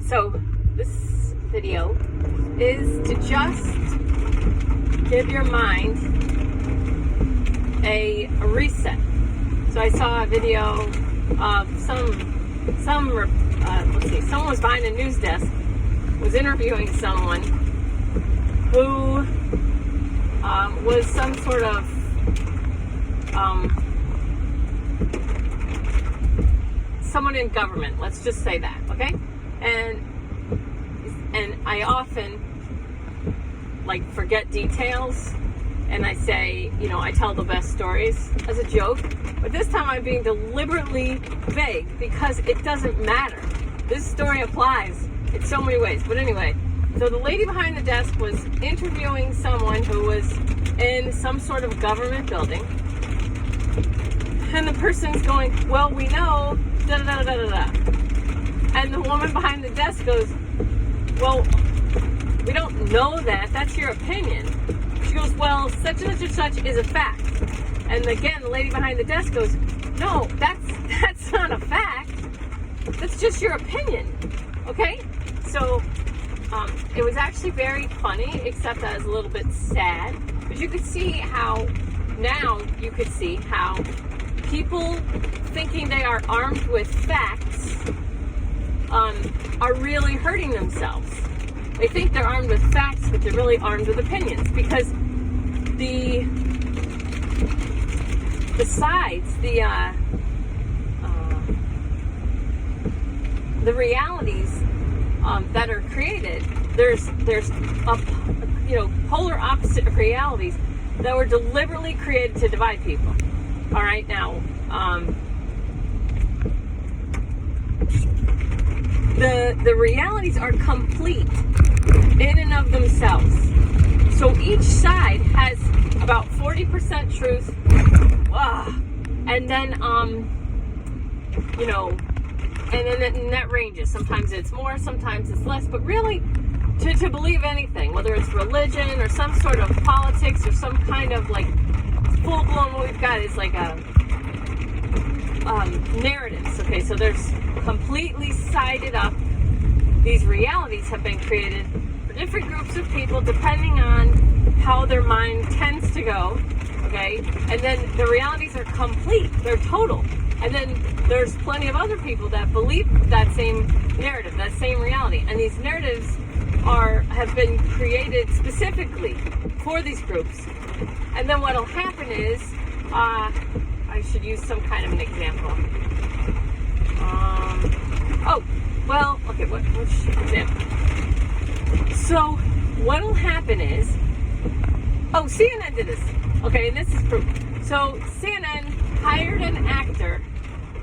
So this video is to just give your mind a reset. So I saw a video of someone was behind a news desk, was interviewing someone who was some sort of someone in government, let's just say that, okay? And I often forget details, and I say, I tell the best stories as a joke, but this time I'm being deliberately vague because it doesn't matter. This story applies in so many ways. But anyway, so the lady behind the desk was interviewing someone who was in some sort of government building, and the person's going, well, we know da da da da da da. And the woman behind the desk goes, well, we don't know that. That's your opinion. She goes, well, such and such and such is a fact. And again, the lady behind the desk goes, no, that's not a fact. That's just your opinion. Okay? So it was actually very funny, except I was a little bit sad. But you could see how people thinking they are armed with facts are really hurting themselves. They think they're armed with facts, but they're really armed with opinions, because the sides, the realities that are created, there's polar opposite realities that were deliberately created to divide people. All right, now the realities are complete in and of themselves. So each side has about 40% truth, and then and that ranges. Sometimes it's more, sometimes it's less. But really, to believe anything, whether it's religion or some sort of politics or some kind of full blown, what we've got is narratives. Okay, so there's completely sided up. These realities have been created for different groups of people depending on how their mind tends to go. Okay, and then the realities are complete, they're total. And then there's plenty of other people that believe that same narrative, that same reality. And these narratives have been created specifically for these groups. And then what'll happen is, I should use some kind of an example. Which example? So what'll happen is, CNN did this. Okay, and this is proof. So CNN hired an actor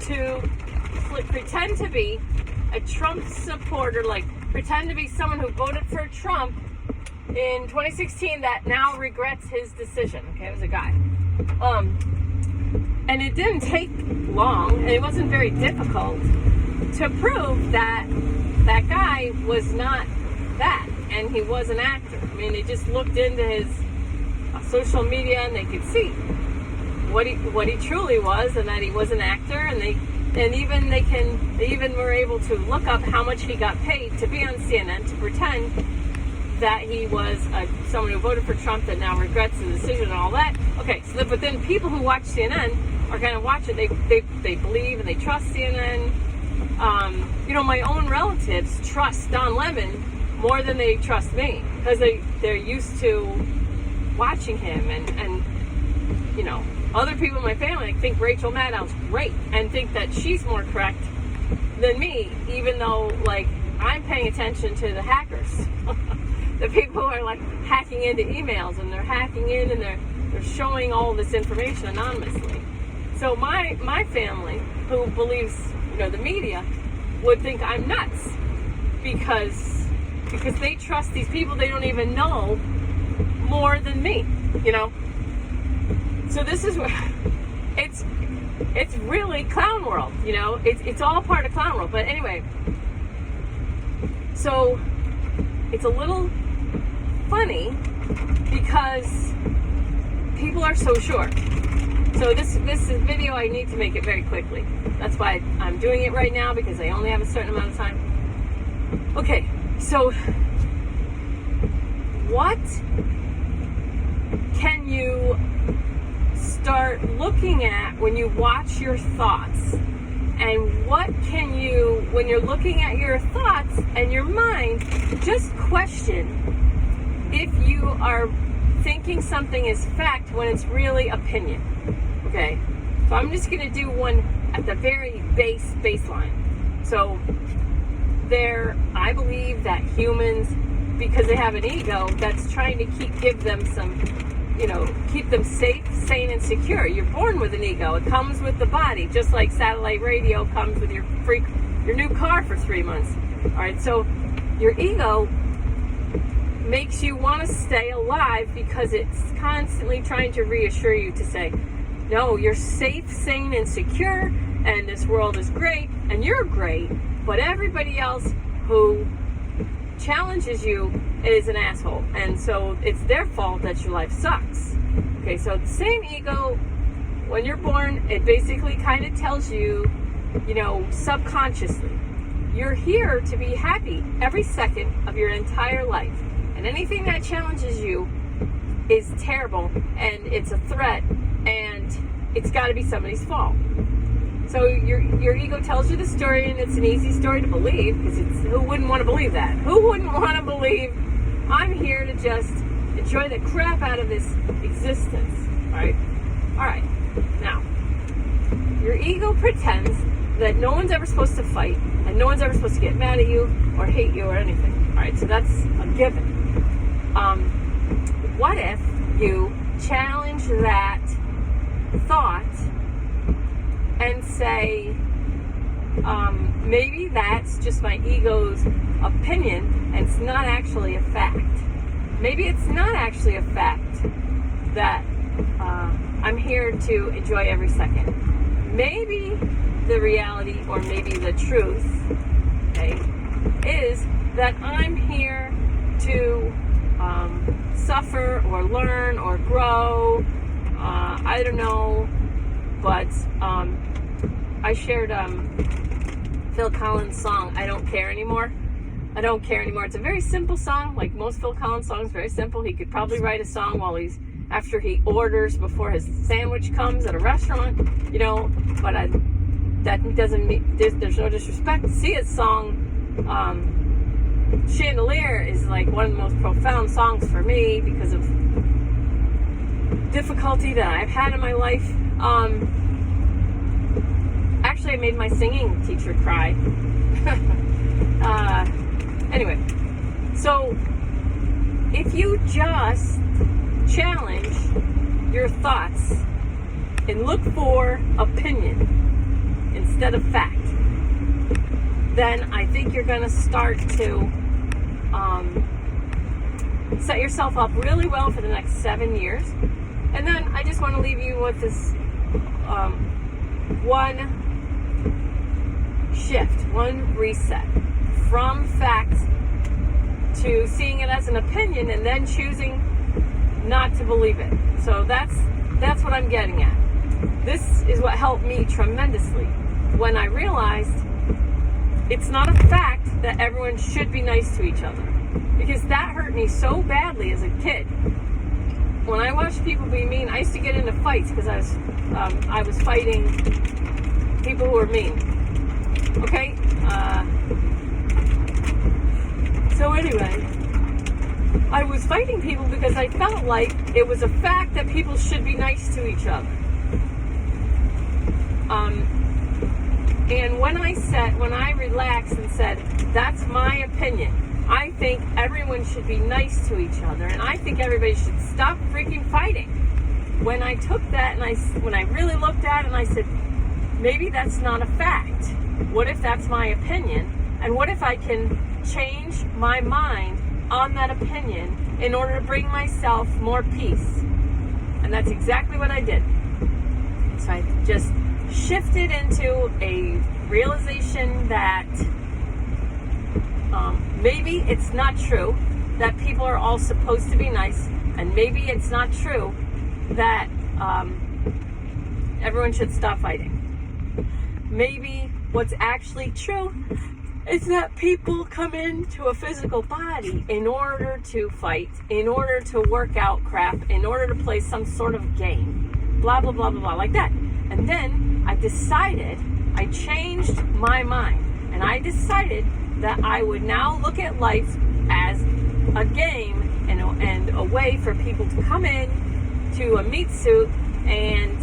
to pretend to be a Trump supporter, pretend to be someone who voted for Trump in 2016 that now regrets his decision. Okay, it was a guy. And it didn't take long, and it wasn't very difficult to prove that that guy was not that, and he was an actor. I mean, they just looked into his social media, and they could see what he truly was, and that he was an actor. And they even were able to look up how much he got paid to be on CNN to pretend that he was someone who voted for Trump that now regrets the decision and all that. Okay, but then people who watch CNN are going to watch it. They believe and they trust CNN. My own relatives trust Don Lemon more than they trust me, because they're used to watching him, and other people in my family think Rachel Maddow's great and think that she's more correct than me, even though I'm paying attention to the hackers. The people who are hacking into emails, and they're hacking in, and they're showing all this information anonymously. So my family, who believes the media, would think I'm nuts because they trust these people they don't even know more than me. So this is where it's really clown world. It's all part of clown world. But anyway, so it's a little funny because people are so sure. So this video, I need to make it very quickly. That's why I'm doing it right now, because I only have a certain amount of time. Okay, so what can you start looking at when you watch your thoughts? And what can you, when you're looking at your thoughts and your mind, just question if you are thinking something is fact when it's really opinion. Okay, so I'm just going to do one at the very baseline. So I believe that humans, because they have an ego that's trying to give them some, keep them safe, sane, and secure. You're born with an ego. It comes with the body, just like satellite radio comes with your new car for 3 months. All right, so your ego makes you want to stay alive because it's constantly trying to reassure you to say, no, you're safe, sane, and secure, and this world is great, and you're great, but everybody else who challenges you is an asshole, and so it's their fault that your life sucks. Okay, so the same ego, when you're born, it basically kind of tells you, subconsciously, you're here to be happy every second of your entire life, and anything that challenges you is terrible, and it's a threat, and it's got to be somebody's fault. So your ego tells you the story, and it's an easy story to believe, because who wouldn't want to believe that? Who wouldn't want to believe I'm here to just enjoy the crap out of this existence? All right. Now, your ego pretends that no one's ever supposed to fight, and no one's ever supposed to get mad at you or hate you or anything. All right, so that's a given. What if you challenge that thought and say, maybe that's just my ego's opinion and it's not actually a fact. Maybe it's not actually a fact that I'm here to enjoy every second. Maybe the reality, or maybe the truth, okay, is that I'm here to suffer or learn or grow. I don't know, but I shared Phil Collins' song, I Don't Care Anymore. I Don't Care Anymore. It's a very simple song, like most Phil Collins songs, very simple. He could probably write a song after he orders, before his sandwich comes at a restaurant, but that doesn't mean, there's no disrespect. Sia's song, Chandelier, is like one of the most profound songs for me because of difficulty that I've had in my life. Actually, I made my singing teacher cry. Anyway, so if you just challenge your thoughts and look for opinion instead of fact, then I think you're going to start to set yourself up really well for the next 7 years. And then I just want to leave you with this one shift, one reset from fact to seeing it as an opinion and then choosing not to believe it. So that's what I'm getting at. This is what helped me tremendously when I realized it's not a fact that everyone should be nice to each other, because that hurt me so badly as a kid. When I watched people be mean, I used to get into fights because I was fighting people who were mean. Okay? So anyway, I was fighting people because I felt like it was a fact that people should be nice to each other. And when I relaxed and said, that's my opinion, I think everyone should be nice to each other, and I think everybody should stop freaking fighting. When I took that and when I really looked at it and I said, maybe that's not a fact. What if that's my opinion? And what if I can change my mind on that opinion in order to bring myself more peace? And that's exactly what I did. So I just shifted into a realization that maybe it's not true that people are all supposed to be nice, and maybe it's not true that everyone should stop fighting. Maybe what's actually true is that people come into a physical body in order to fight, in order to work out crap, in order to play some sort of game. Blah, blah, blah, blah, blah, like that. And then I changed my mind. And I decided that I would now look at life as a game and a way for people to come in to a meat suit and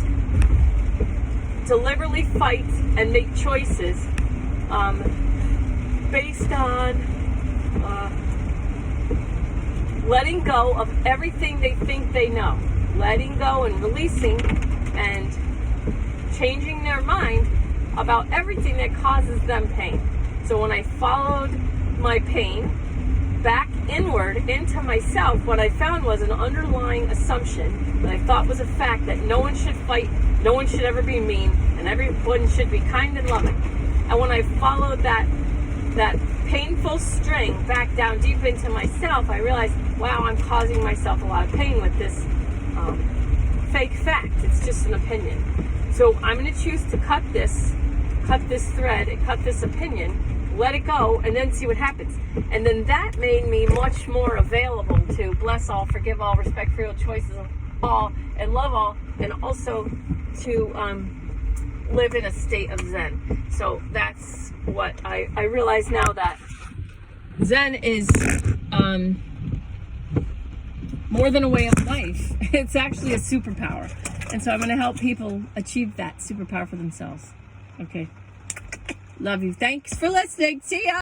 deliberately fight and make choices based on letting go of everything they think they know. Letting go and releasing and changing their mind about everything that causes them pain. So when I followed my pain back inward into myself, what I found was an underlying assumption that I thought was a fact, that no one should fight, no one should ever be mean, and everyone should be kind and loving. And when I followed that painful string back down deep into myself, I realized, wow, I'm causing myself a lot of pain with this fake fact. It's just an opinion. So I'm going to choose to cut this thread and cut this opinion, let it go, and then see what happens. And then that made me much more available to bless all, forgive all, respect for your choices of all, and love all, and also to live in a state of Zen. So that's what I realize now, that Zen is more than a way of life. It's actually a superpower. And so I'm going to help people achieve that superpower for themselves. Okay. Love you. Thanks for listening. See ya.